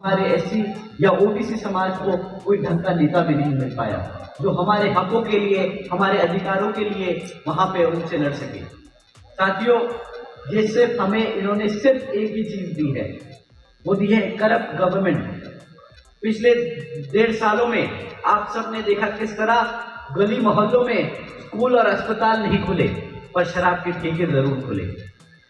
हमारे एससी या ओबीसी समाज को कोई ढंग का नेता भी नहीं मिल पाया जो हमारे हकों के लिए, हमारे अधिकारों के लिए वहां पे उनसे लड़ सके। साथियों, ये सिर्फ हमें इन्होंने सिर्फ एक ही चीज दी है, वो दी है करप्ट गवर्नमेंट। पिछले 1.5 सालों में आप सबने देखा किस तरह गली मोहल्लों में स्कूल और अस्पताल नहीं खुले पर शराब के ठेके जरूर खुले।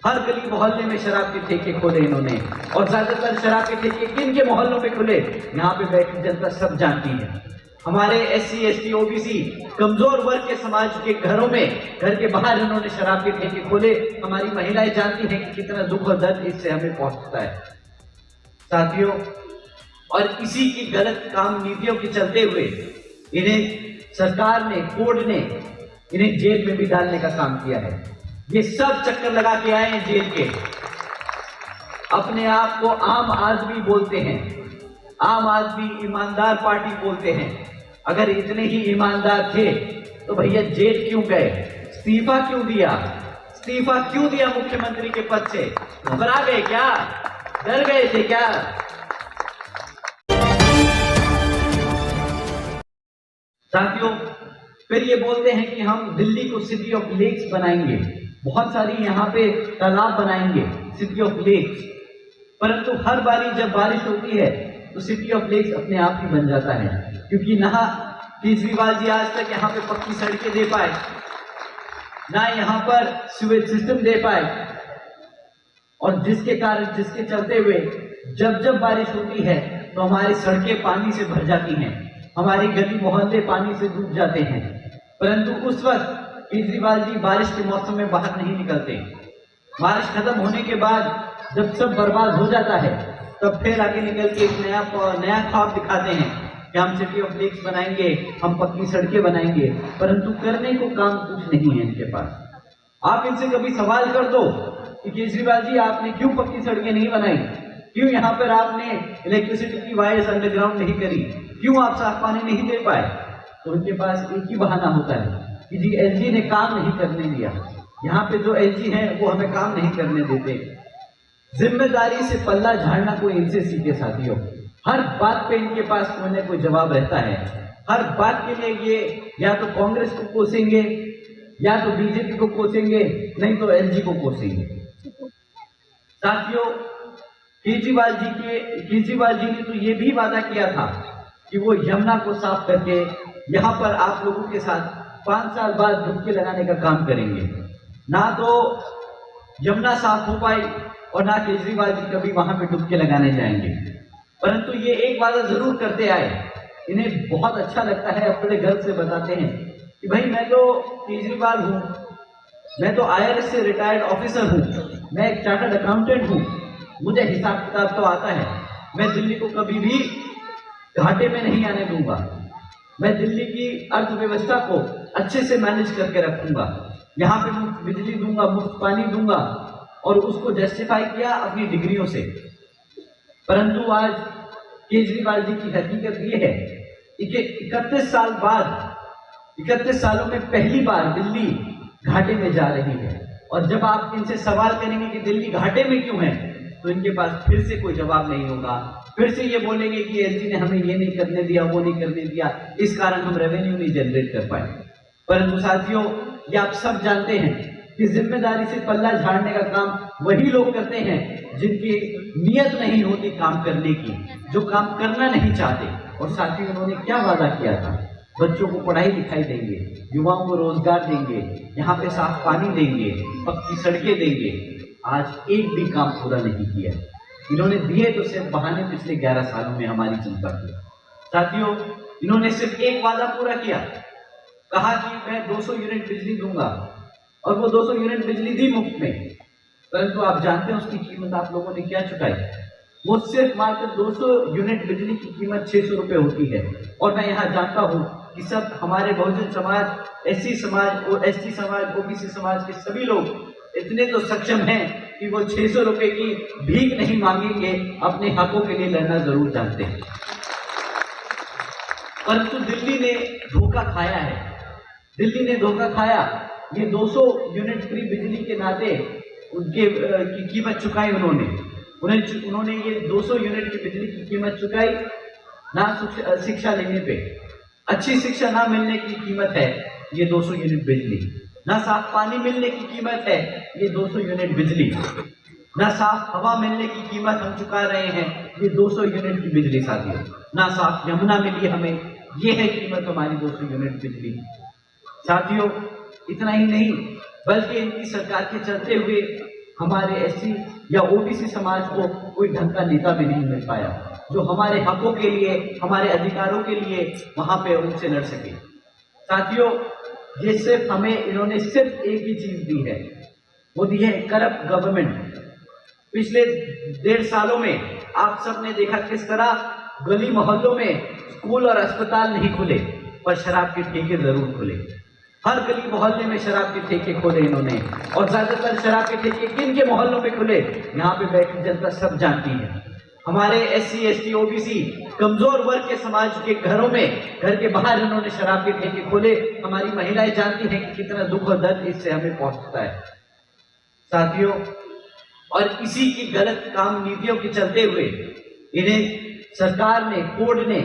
हर गली मोहल्ले में शराब के ठेके खोले इन्होंने, और ज्यादातर शराब के ठेके किन के मोहल्लों में खुले, यहाँ पे बैठी जनता सब जानती है। हमारे एससी, एसटी, ओबीसी कमजोर वर्ग के समाज के घरों में, घर के बाहर इन्होंने शराब के ठेके खोले। हमारी महिलाएं जानती हैं कि कितना दुख और दर्द इससे हमें पहुंचता है। साथियों, और इसी की गलत काम नीतियों के चलते हुए इन्हें सरकार ने, कोर्ट ने इन्हें जेल में भी डालने का काम किया है। ये सब चक्कर लगा के आए हैं जेल के। अपने आप को आम आदमी बोलते हैं, आम आदमी ईमानदार पार्टी बोलते हैं। अगर इतने ही ईमानदार थे तो भैया जेल क्यों गए, इस्तीफा क्यों दिया, इस्तीफा क्यों दिया मुख्यमंत्री के पद से? घबरा गए क्या, डर गए थे क्या? साथियों, फिर ये बोलते हैं कि हम दिल्ली को सिटी ऑफ लेक्स बनाएंगे, बहुत सारी यहाँ पे तालाब बनाएंगे, सिटी ऑफ लेक्स। परंतु हर बारी जब बारिश होती है तो सिटी ऑफ लेक्स अपने आप ही बन जाता है, क्योंकि ना केजरीवाल जी आज तक यहाँ पे पक्की सड़कें दे पाए, ना यहाँ पर सीवेज सिस्टम दे पाए, और जिसके चलते हुए जब जब बारिश होती है तो हमारी सड़कें पानी से भर जाती हैं, हमारी गली मोहल्ले पानी से डूब जाते हैं। परंतु उस वक्त केजरीवाल जी बारिश के मौसम में बाहर नहीं निकलते। बारिश खत्म होने के बाद जब सब बर्बाद हो जाता है तब फिर आगे निकल के एक नया ख्वाब दिखाते हैं कि हम सिटी ऑफ लेक्स बनाएंगे, हम पक्की सड़कें बनाएंगे, परंतु करने को काम कुछ नहीं है इनके पास। आप इनसे कभी सवाल कर दो कि केजरीवाल जी आपने क्यों पक्की सड़कें नहीं बनाई, क्यों यहाँ पर आपने इलेक्ट्रिसिटी की वायर्स अंडरग्राउंड नहीं करी, क्यों आप साफ पानी नहीं दे पाए, तो उनके पास एक ही बहाना होता है कि जी एलजी ने काम नहीं करने दिया। यहाँ पे जो एलजी हैं वो हमें काम नहीं करने देते। जिम्मेदारी से पल्ला झाड़ना कोई इनसे सीखे साथियों। हर बात पे इनके पास कोई ना कोई जवाब रहता है। हर बात के लिए ये या तो कांग्रेस को कोसेंगे, या तो बीजेपी को कोसेंगे, नहीं तो एलजी को कोसेंगे। साथियों, केजरीवाल जी ने तो ये भी वादा किया था कि वो यमुना को साफ करके यहाँ पर आप लोगों के साथ 5 साल बाद डुबकी लगाने का काम करेंगे। ना तो यमुना साफ हो पाई और ना केजरीवाल जी कभी वहां पे डुबकी लगाने जाएंगे। परंतु ये एक वादा जरूर करते आए। इन्हें बहुत अच्छा लगता है, अपने गर्व से बताते हैं कि भाई मैं तो केजरीवाल हूँ, मैं तो IRS से रिटायर्ड ऑफिसर हूँ, मैं एक चार्टर्ड अकाउंटेंट हूँ, मुझे हिसाब किताब तो आता है, मैं दिल्ली को कभी भी घाटे में नहीं आने दूंगा, मैं दिल्ली की अर्थव्यवस्था को अच्छे से मैनेज करके रखूंगा, यहाँ पे मुफ्त बिजली दूंगा, मुफ्त पानी दूंगा, और उसको जस्टिफाई किया अपनी डिग्रियों से। परंतु आज केजरीवाल जी की हकीकत ये है कि 31 साल बाद, 31 सालों में पहली बार दिल्ली घाटे में जा रही है। और जब आप इनसे सवाल करेंगे कि दिल्ली घाटे में क्यों है, तो इनके पास फिर से कोई जवाब नहीं होगा। फिर से ये बोलेंगे कि एलजी ने हमें ये नहीं करने दिया, वो नहीं करने दिया, इस कारण हम रेवेन्यू नहीं जनरेट कर पाए। परंतु साथियों, ये आप सब जानते हैं कि जिम्मेदारी से पल्ला झाड़ने का काम वही लोग करते हैं जिनकी नियत नहीं होती काम करने की, जो काम करना नहीं चाहते। और साथियों, उन्होंने क्या वादा किया था? बच्चों को पढ़ाई लिखाई देंगे, युवाओं को रोजगार देंगे, यहाँ पे साफ पानी देंगे, पक्की सड़कें देंगे। आज एक भी काम पूरा नहीं किया। इन्होंने दिए तो सिर्फ बहाने पिछले 11 सालों में हमारी जनता को। साथियों, इन्होंने सिर्फ एक वादा पूरा किया, कहा कि मैं 200 यूनिट बिजली दूंगा, और वो 200 यूनिट बिजली दी मुफ्त में। परंतु आप जानते हैं उसकी कीमत आप लोगों ने क्या चुकाई? वो सिर्फ मात्र 200 यूनिट बिजली की कीमत 600 रुपए होती है। और मैं यहाँ जानता हूँ कि सब हमारे बहुजन समाज, SC समाज और ST समाज, OBC समाज के सभी लोग इतने तो सक्षम हैं कि वो 600 रुपए की भीख नहीं मांगेंगे, अपने हकों के लिए लड़ना जरूर जानते हैं। परंतु दिल्ली ने धोखा खाया है, दिल्ली ने धोखा खाया। ये 200 यूनिट फ्री बिजली के नाते उनके की कीमत चुकाई उन्होंने, उन्होंने ये 200 यूनिट की बिजली की कीमत चुकाई। ना शिक्षा लेने पे, अच्छी शिक्षा ना मिलने की कीमत है ये 200 यूनिट बिजली। ना साफ पानी मिलने की कीमत है ये 200 यूनिट बिजली। ना साफ हवा मिलने की कीमत हम चुका रहे हैं ये 200 यूनिट की बिजली साथियों। ना साफ यमुना मिली हमें, ये है कीमत हमारी 200 यूनिट बिजली साथियों। इतना ही नहीं बल्कि इनकी सरकार के चलते हुए हमारे एससी या ओबीसी समाज को कोई ढंग का नेता भी नहीं मिल पाया जो हमारे हकों के लिए, हमारे अधिकारों के लिए वहां पे उनसे लड़ सके साथियों। ये सिर्फ हमें इन्होंने सिर्फ एक ही चीज दी है, वो दी है करप्ट गवर्नमेंट। पिछले 1.5 सालों में आप सबने देखा किस तरह गली मोहल्लों में स्कूल और अस्पताल नहीं खुले पर शराब के ठेके जरूर खुले। हर गली मोहल्ले में शराब के ठेके खोले इन्होंने, और ज्यादातर शराब के ठेके किन के मोहल्लों में खुले यहाँ पे बैठी जनता सब जानती है। हमारे एससी एसटी ओबीसी कमजोर वर्ग के समाज के घरों में, घर के बाहर इन्होंने शराब के ठेके खोले। हमारी महिलाएं जानती हैं कि कितना दुख और दर्द इससे हमें पहुंचता है साथियों। और इसी की गलत काम नीतियों के चलते हुए इन्हें सरकार ने, कोर्ट ने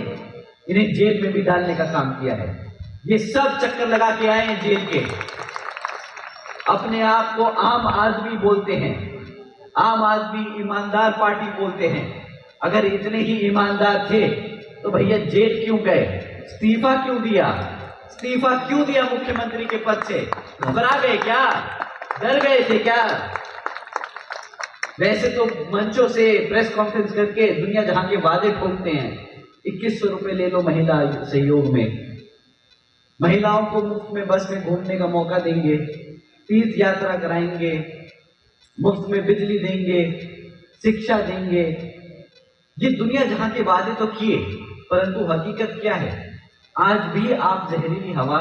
इन्हें जेल में भी डालने का काम किया है। ये सब चक्कर लगा के आए हैं जेल के। अपने आप को आम आदमी बोलते हैं, आम आदमी ईमानदार पार्टी बोलते हैं। अगर इतने ही ईमानदार थे तो भैया जेल क्यों गए, इस्तीफा क्यों दिया? इस्तीफा क्यों दिया मुख्यमंत्री के पद से? घबरा गए क्या? डर गए थे क्या? वैसे तो मंचों से प्रेस कॉन्फ्रेंस करके दुनिया जहां के वादे ठोकते हैं। 2100 रुपए ले लो महिला सहयोग में, महिलाओं को मुफ्त में बस में घूमने का मौका देंगे, तीर्थ यात्रा कराएंगे, मुफ्त में बिजली देंगे, शिक्षा देंगे। ये दुनिया जहां के वादे तो किए, परंतु हकीकत क्या है? आज भी आप जहरीली हवा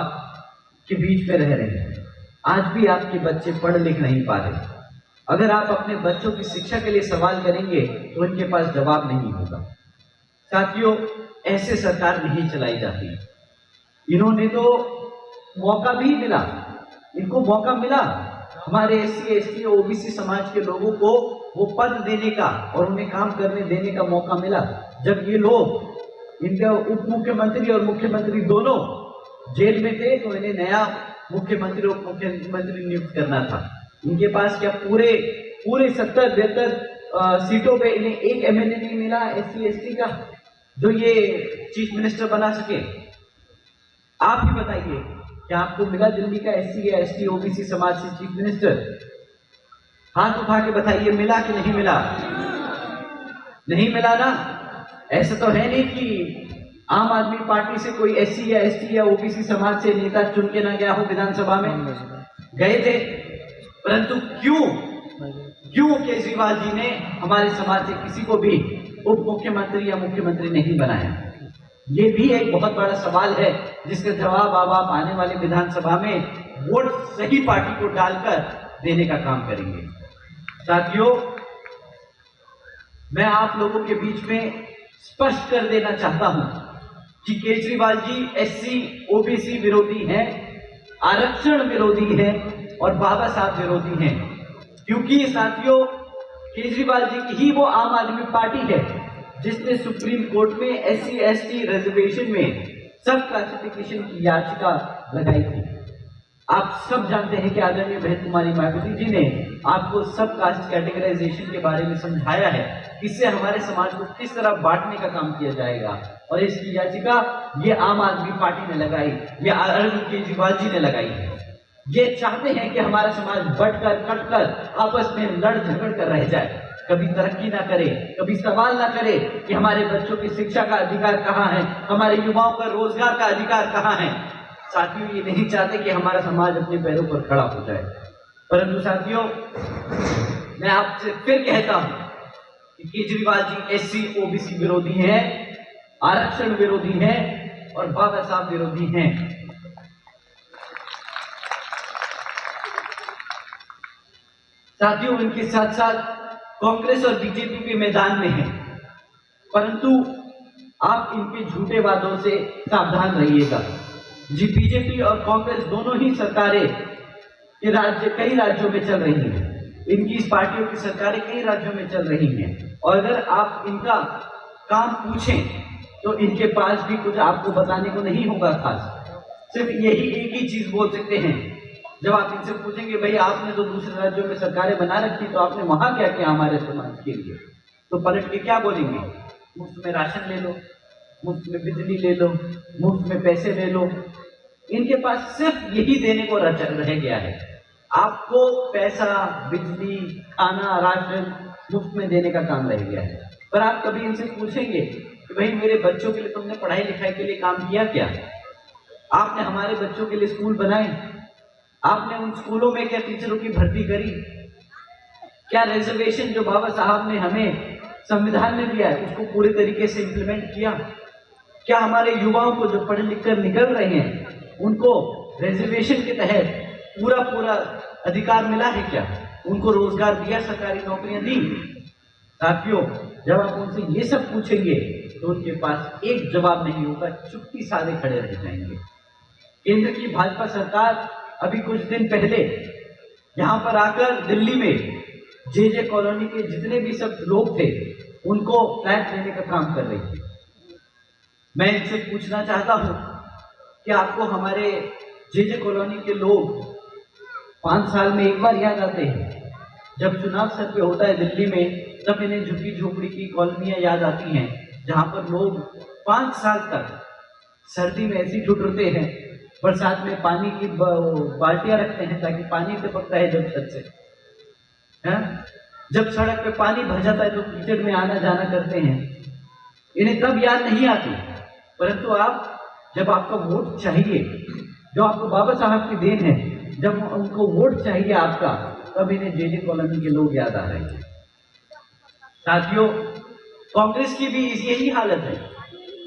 के बीच में रह रहे हैं। आज भी आपके बच्चे पढ़ लिख नहीं पा रहे। अगर आप अपने बच्चों की शिक्षा के लिए सवाल करेंगे तो इनके पास जवाब नहीं होगा साथियों। ऐसे सरकार नहीं चलाई जाती। इन्होंने तो मौका भी मिला, इनको मौका मिला हमारे एससी एसटी ओबीसी समाज के लोगों को वो पद देने का और उन्हें काम करने देने का मौका मिला। जब ये लोग, इनके उप मुख्यमंत्री और मुख्यमंत्री दोनों जेल में थे तो इन्हें नया मुख्यमंत्री और उप मुख्यमंत्री नियुक्त करना था। इनके पास क्या पूरे 70-72 सीटों पे इन्हें एक एमएलए नहीं मिला एससी एसटी का जो ये चीफ मिनिस्टर बना सके? आप ही बताइए, क्या आपको मिला दिल्ली का एससी या एसटी ओबीसी समाज से चीफ मिनिस्टर? हाथ उठा के बताइए, मिला कि नहीं मिला? नहीं मिला ना। ऐसा तो है नहीं कि आम आदमी पार्टी से कोई एससी या एसटी या ओबीसी समाज से नेता चुन के ना गया हो विधानसभा में। गए थे, परंतु क्यों केजरीवाल जी ने हमारे समाज से किसी को भी उप मुख्यमंत्री या मुख्यमंत्री नहीं बनाया? ये भी एक बहुत बड़ा सवाल है जिसका जवाब आप आने वाले विधानसभा में वोट सही पार्टी को डालकर देने का काम करेंगे साथियों। मैं आप लोगों के बीच में स्पष्ट कर देना चाहता हूं कि केजरीवाल जी एससी ओबीसी विरोधी हैं, आरक्षण विरोधी हैं और बाबा साहब विरोधी हैं। क्योंकि साथियों, केजरीवाल जी की ही वो आम आदमी पार्टी है जिसने सुप्रीम कोर्ट में एससी एसटी रिजर्वेशन में सब क्लासिफिकेशन की याचिका लगाई थी। आप सब जानते हैं कि आदरणीय बहन कुमारी मायावती जी ने आपको सब कास्ट कैटेगराइजेशन के बारे में समझाया है, इससे हमारे समाज को किस तरह बांटने का काम किया जाएगा। और इसकी याचिका ये आम आदमी पार्टी ने लगाई, ये अरविंद केजरीवाल जी ने लगाई है। ये चाहते हैं कि हमारा समाज बंटकर कटकर आपस में लड़ झगड़ कर रह जाए, कभी तरक्की ना करे, कभी सवाल ना करे कि हमारे बच्चों की शिक्षा का अधिकार कहाँ है, हमारे युवाओं का रोजगार का अधिकार कहाँ है। साथियों, ये नहीं चाहते कि हमारा समाज अपने पैरों पर खड़ा हो जाए। परंतु साथियों, मैं आपसे फिर कहता हूं कि केजरीवाल जी एससी ओबीसी विरोधी हैं, आरक्षण विरोधी हैं और बाबा साहब विरोधी हैं। साथियों, इनके साथ साथ कांग्रेस और बीजेपी भी मैदान में है, परंतु आप इनके झूठे वादों से सावधान रहिएगा। जी, बीजेपी और कांग्रेस दोनों ही सरकारें कई राज्यों में चल रही हैं। इनकी इस पार्टियों की सरकारें कई राज्यों में चल रही हैं। और अगर आप इनका काम पूछें तो इनके पास भी कुछ आपको बताने को नहीं होगा खास। सिर्फ यही एक ही चीज बोल सकते हैं। जब आप इनसे पूछेंगे भाई आपने तो दूसरे राज्यों में सरकारें बना रखी, तो आपने वहां क्या किया हमारे समाज के लिए, तो पलट के क्या बोलेंगे? मुफ्त में राशन ले लो, मुफ्त में बिजली ले लो, मुफ्त में पैसे ले लो। इनके पास सिर्फ यही देने को रह गया है। आपको पैसा, बिजली, खाना, राशन मुफ्त में देने का काम रह गया है। पर आप कभी इनसे पूछेंगे कि भाई मेरे बच्चों के लिए तुमने पढ़ाई लिखाई के लिए काम किया क्या? आपने हमारे बच्चों के लिए स्कूल बनाए? आपने उन स्कूलों में क्या टीचरों की भर्ती करी? क्या रिजर्वेशन जो बाबा साहब ने हमें संविधान में दिया है उसको पूरे तरीके से इंप्लीमेंट किया? क्या हमारे युवाओं को जो पढ़ लिख कर निकल रहे हैं उनको रिजर्वेशन के तहत पूरा अधिकार मिला है? क्या उनको रोजगार दिया, सरकारी नौकरियां दी? साथियों, जब आप उनसे ये सब पूछेंगे तो उनके पास एक जवाब नहीं होगा, चुप्पी साधे खड़े रह जाएंगे। केंद्र की भाजपा सरकार अभी कुछ दिन पहले यहाँ पर आकर दिल्ली में जे कॉलोनी के जितने भी सब लोग थे उनको फ्लैट देने का काम कर रही थी। मैं इनसे पूछना चाहता हूं कि आपको हमारे जे कॉलोनी के लोग 5 साल में एक बार याद आते हैं? जब चुनाव सर पे होता है दिल्ली में, तब इन्हें झुग्गी झोपड़ी की कॉलोनियां याद आती हैं जहां पर लोग 5 साल तक सर्दी में ऐसी ठुठुरते हैं, बरसात में पानी की बाल्टियां रखते हैं ताकि पानी टपकता है जब छत से, है? जब सड़क पे पानी भर जाता है तो कीचड़ में आना जाना करते हैं। इन्हें तब याद नहीं आती, परंतु आप जब आपका वोट चाहिए, जो आपको बाबा साहब की देन है, जब उनको वोट चाहिए आपका, तब इन्हें जे कॉलोनी के लोग याद आ रहे हैं। साथियों, कांग्रेस की भी यही हालत है।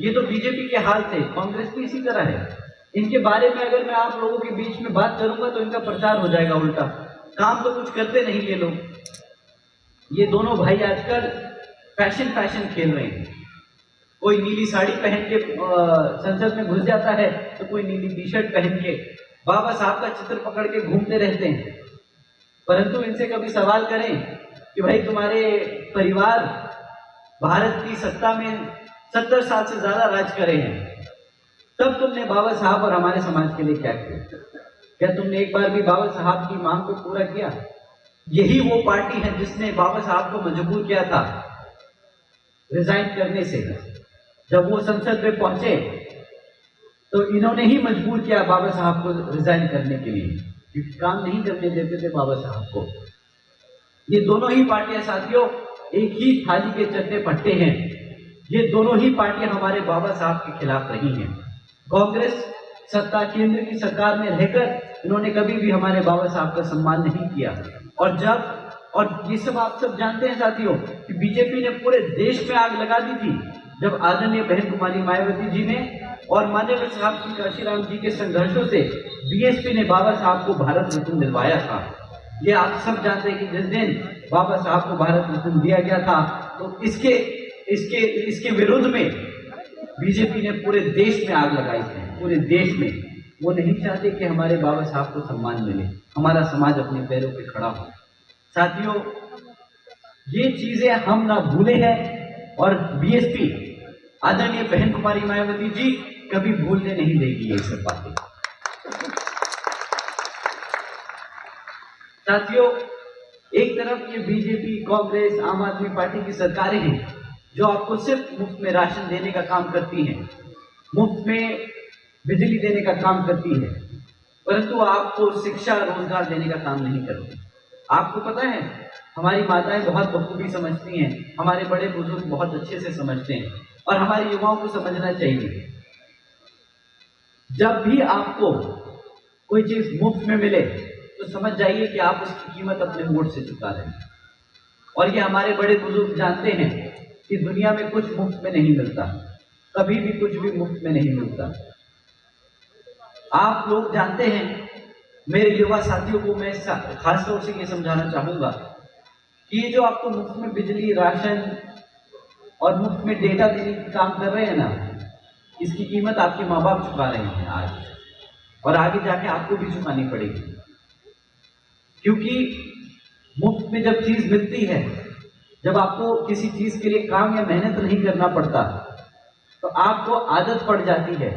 ये तो बीजेपी के हाल थे, कांग्रेस भी इसी तरह है। इनके बारे में अगर मैं आप लोगों के बीच में बात करूंगा तो इनका प्रचार हो जाएगा उल्टा। काम तो कुछ करते नहीं ये लोग। ये दोनों भाई आजकल फैशन खेल रहे हैं। कोई नीली साड़ी पहन के संसद में घुस जाता है तो कोई नीली टी शर्ट पहन के बाबा साहब का चित्र पकड़ के घूमते रहते हैं। परंतु इनसे कभी सवाल करें कि भाई तुम्हारे परिवार भारत की सत्ता में 70 साल से ज्यादा राज करे हैं, तब तुमने बाबा साहब और हमारे समाज के लिए क्या किया? क्या तुमने एक बार भी बाबा साहब की मांग को पूरा किया? यही वो पार्टी है जिसने बाबा साहब को मजबूर किया था रिजाइन करने से। जब वो संसद में पहुंचे तो इन्होंने ही मजबूर किया बाबा साहब को रिजाइन करने के लिए, क्योंकि काम नहीं करने देते थे बाबा साहब को। ये दोनों ही पार्टियां साथियों एक ही थाली के चट्टे पट्टे हैं। ये दोनों ही पार्टियां हमारे बाबा साहब के खिलाफ रही हैं। कांग्रेस सत्ता केंद्र की सरकार में रहकर इन्होंने कभी भी हमारे बाबा साहब का सम्मान नहीं किया। और ये सब आप सब जानते हैं साथियों कि बीजेपी ने पूरे देश में आग लगा दी थी जब आदरणीय बहन कुमारी मायावती जी ने और माननीय साहब श्री काशीराम जी के संघर्षों से बीएसपी ने बाबा साहब को भारत रत्न दिलवाया था। ये आप सब जानते हैं कि जिस दिन बाबा साहब को भारत रत्न दिया गया था तो इसके विरुद्ध में बीजेपी ने पूरे देश में आग लगाई थी। पूरे देश में वो नहीं चाहते कि हमारे बाबा साहब को सम्मान मिले, हमारा समाज अपने पैरों पे खड़ा हो। साथियों, ये चीजें हम ना भूले हैं और बीएसपी आदरणीय बहन कुमारी मायावती जी कभी भूलने नहीं देगी ये सब बातें। साथियों, एक तरफ ये बीजेपी, कांग्रेस, आम आदमी पार्टी की सरकारें हैं जो आपको सिर्फ मुफ्त में राशन देने का काम करती हैं, मुफ्त में बिजली देने का काम करती है, परंतु आपको शिक्षा, रोजगार देने का काम नहीं करती। आपको पता है हमारी माताएं बहुत बखूबी समझती हैं, हमारे बड़े बुजुर्ग बहुत अच्छे से समझते हैं और हमारे युवाओं को समझना चाहिए। जब भी आपको कोई चीज मुफ्त में मिले तो समझ जाइए कि आप उसकी कीमत अपने वोट से चुका रहे हैं। और ये हमारे बड़े बुजुर्ग जानते हैं कि दुनिया में कुछ मुफ्त में नहीं मिलता, कभी भी कुछ भी मुफ्त में नहीं मिलता। आप लोग जानते हैं, मेरे युवा साथियों को मैं खासतौर से ये समझाना चाहूंगा कि ये जो आपको मुफ्त में बिजली, राशन और मुफ्त में डेटा देने का काम कर रहे हैं ना, इसकी कीमत आपके माँ बाप चुका रहे हैं आज, और आगे जाके आपको भी चुकानी पड़ेगी। क्योंकि मुफ्त में जब चीज मिलती है जब आपको किसी चीज के लिए काम या मेहनत नहीं करना पड़ता तो आपको आदत पड़ जाती है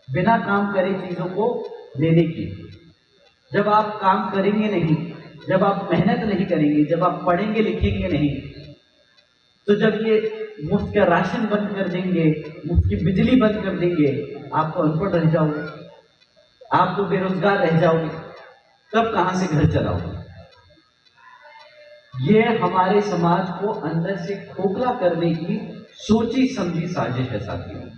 बिना काम करे चीजों को लेने की। जब आप काम करेंगे नहीं, जब आप मेहनत नहीं करेंगे, जब आप पढ़ेंगे लिखेंगे नहीं, तो जब ये मुफ्त का राशन बंद कर देंगे, मुफ्त की बिजली बंद कर देंगे, आप तो अनपढ़ रह जाओगे, आप तो बेरोजगार रह जाओगे, तब कहां से घर चलाओगे। ये हमारे समाज को अंदर से खोखला करने की सोची समझी साजिश है साथियों।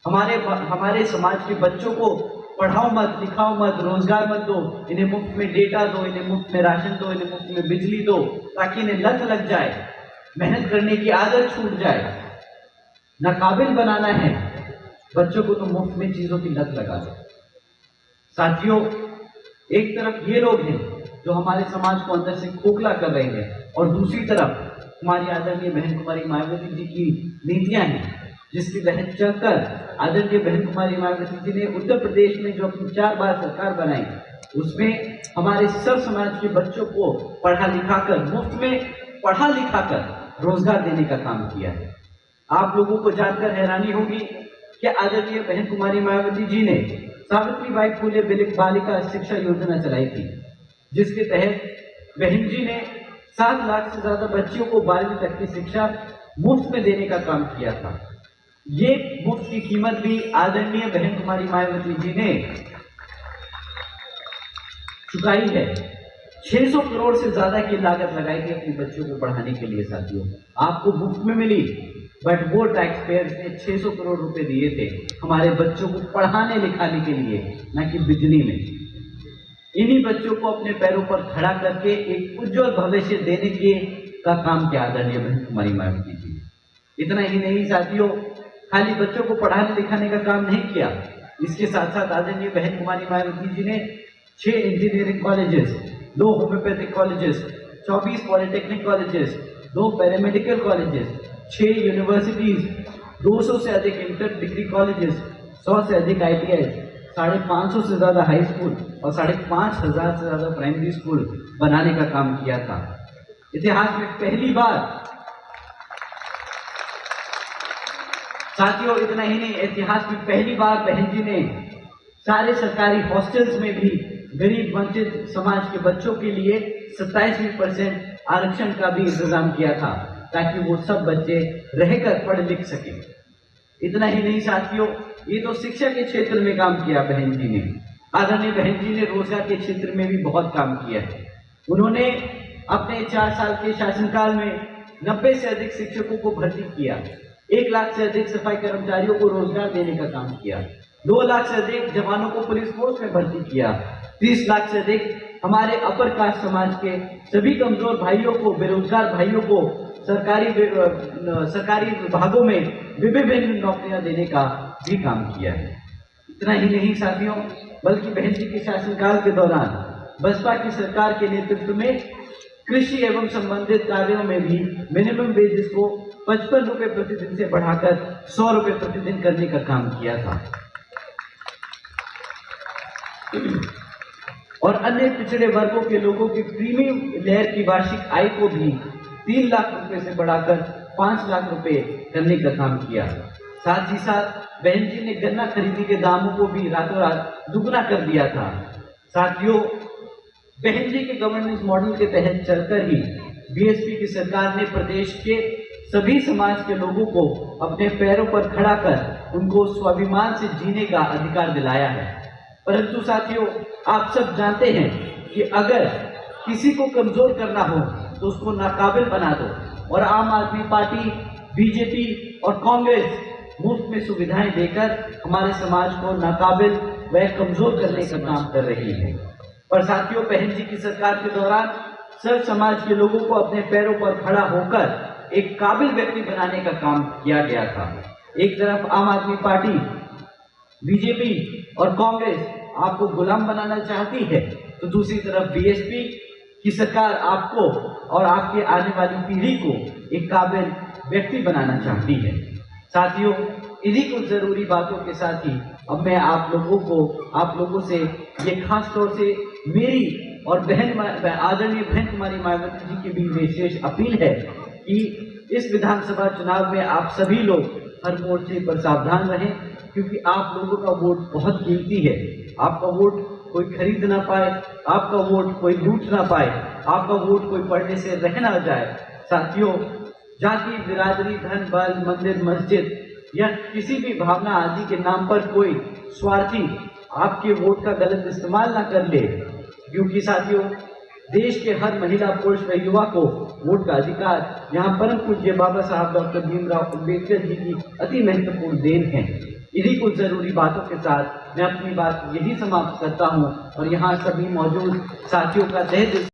हमारे समाज के बच्चों को पढ़ाओ मत, लिखाओ मत, रोजगार मत दो, इन्हें मुफ्त में डेटा दो, इन्हें मुफ्त में राशन दो, इन्हें मुफ्त में बिजली दो, ताकि इन्हें लत लग जाए, मेहनत करने की आदत छूट जाए। नाकाबिल बनाना है बच्चों को तो मुफ्त में चीजों की लत लगा दो। साथियों, एक तरफ ये लोग हैं जो हमारे समाज को अंदर से खोखला कर रहे हैं, और दूसरी तरफ हमारी आदरणीय बहन कुमारी मायावती जी की नीतियां हैं, जिसकी तहत चलकर आदरणीय बहन कुमारी मायावती जी ने उत्तर प्रदेश में जो अपनी 4 बार सरकार बनाई, उसमें हमारे सब समाज के बच्चों को पढ़ा लिखाकर, मुफ्त में पढ़ा लिखाकर रोजगार देने का काम किया है। आप लोगों को जानकर हैरानी होगी कि आदरणीय बहन कुमारी मायावती जी ने सावित्रीबाई फुले बालिका शिक्षा योजना चलाई थी, जिसके तहत बहन जी ने 7 लाख से ज्यादा बच्चियों को 12वीं तक की शिक्षा मुफ्त में देने का काम किया था। ये मुफ्त की कीमत भी आदरणीय बहन कुमारी मायावती जी ने चुकाई है। 600 करोड़ से ज्यादा की लागत लगाई थी अपने बच्चों को पढ़ाने के लिए। साथियों, आपको मुफ्त में मिली, बट वो टैक्स पेयर्स ने 600 करोड़ रुपए दिए थे हमारे बच्चों को पढ़ाने लिखाने के लिए, न कि बिजली में। इन्हीं बच्चों को अपने पैरों पर खड़ा करके एक उज्जवल भविष्य देने के का काम किया आदरणीय बहन कुमारी मायावती जी ने। इतना ही नहीं साथियों, खाली बच्चों को पढ़ाने लिखाने का काम नहीं किया, इसके साथ साथ आदरणीय बहन कुमारी मायावती जी ने 6 engineering colleges, 2 homeopathic colleges, 24 polytechnic colleges, 2 paramedical colleges, 6 universities, 200 से अधिक इंटर डिग्री कॉलेजेस, 100 से अधिक ITI, 550 से ज्यादा हाई स्कूल और 5,500 से ज्यादा प्राइमरी स्कूल बनाने का काम किया था। इतिहास में पहली बार साथियों, इतना ही नहीं, इतिहास में पहली बार बहन जी ने सारे सरकारी हॉस्टल्स में भी गरीब वंचित समाज के बच्चों के लिए 27% आरक्षण का भी इंतजाम किया था, ताकि वो सब बच्चे रहकर पढ़ लिख सके। इतना ही नहीं साथियों, ये तो शिक्षा के क्षेत्र में काम किया बहन जी ने। आदरणीय बहन जी ने रोजगार के क्षेत्र में भी बहुत काम किया है। उन्होंने अपने 4 साल के शासनकाल में 90 से अधिक शिक्षकों को भर्ती किया, 1 लाख से अधिक सफाई कर्मचारियों को रोजगार देने का काम किया, 2 लाख से अधिक जवानों को पुलिस फोर्स में भर्ती किया, 30 लाख से अधिक हमारे अपर कास्ट समाज के सभी कमजोर भाइयों को, बेरोजगार भाइयों को सरकारी विभागों में विभिन्न नौकरियां देने का भी काम किया है। इतना ही नहीं साथियों, बल्कि बहन जी के शासनकाल के दौरान बसपा की सरकार के नेतृत्व में कृषि एवं संबंधित कार्यों में भी मिनिमम वेजेस को 55 रुपए प्रतिदिन से बढ़ाकर 100 रुपए प्रतिदिन करने का काम किया था। और अन्य पिछड़े वर्गों के लोगों की प्रीमियम लेयर की वार्षिक आय को भी 3 लाख रुपए से बढ़ाकर 5 लाख रुपए करने का काम किया। साथ ही साथ बहन जी ने गन्ना खरीदी के दामों को भी रातों रात दुगना कर दिया था। साथियों, बहन जी के गवर्नेंस मॉडल के तहत चलकर ही बीएसपी की सरकार ने प्रदेश के सभी समाज के लोगों को अपने पैरों पर खड़ा कर उनको स्वाभिमान से जीने का अधिकार दिलाया है। परंतु साथियों, आप सब जानते हैं कि अगर किसी को कमजोर करना हो तो उसको नाकाबिल बना दो, और आम आदमी पार्टी, बीजेपी और कांग्रेस मुफ्त में सुविधाएं देकर हमारे समाज को नाकाबिल व कमजोर करने का काम कर रही है। पर साथियों, बहन जी की सरकार के दौरान सब समाज के लोगों को अपने पैरों पर खड़ा होकर एक काबिल व्यक्ति बनाने का काम किया गया था। एक तरफ आम आदमी पार्टी, बीजेपी और कांग्रेस आपको गुलाम बनाना चाहती है, तो दूसरी तरफ बीएसपी की सरकार आपको और आपके आने वाली पीढ़ी को एक काबिल व्यक्ति बनाना चाहती है। साथियों, इन्हीं कुछ जरूरी बातों के साथ ही अब मैं आप लोगों से ये खास तौर से मेरी और आदरणीय बहन कुमारी मायावती जी की भी विशेष अपील है कि इस विधानसभा चुनाव में आप सभी लोग हर मोर्चे पर सावधान रहें, क्योंकि आप लोगों का वोट बहुत कीमती है। आपका वोट कोई खरीद ना पाए, आपका वोट कोई लूट ना पाए, आपका वोट कोई पढ़ने से रह ना जाए। साथियों, जाति, बिरादरी, धन, बल, मंदिर, मस्जिद या किसी भी भावना आदि के नाम पर कोई स्वार्थी आपके वोट का गलत इस्तेमाल ना कर ले, क्योंकि साथियों, देश के हर महिला, पुरुष व युवा को वोट का अधिकार यहाँ परम पूज्य बाबा साहब डॉक्टर भीमराव अम्बेडकर जी की अति महत्वपूर्ण देन है। इन्हीं कुछ जरूरी बातों के साथ मैं अपनी बात यही समाप्त करता हूँ और यहाँ सभी मौजूद साथियों का तहे दिल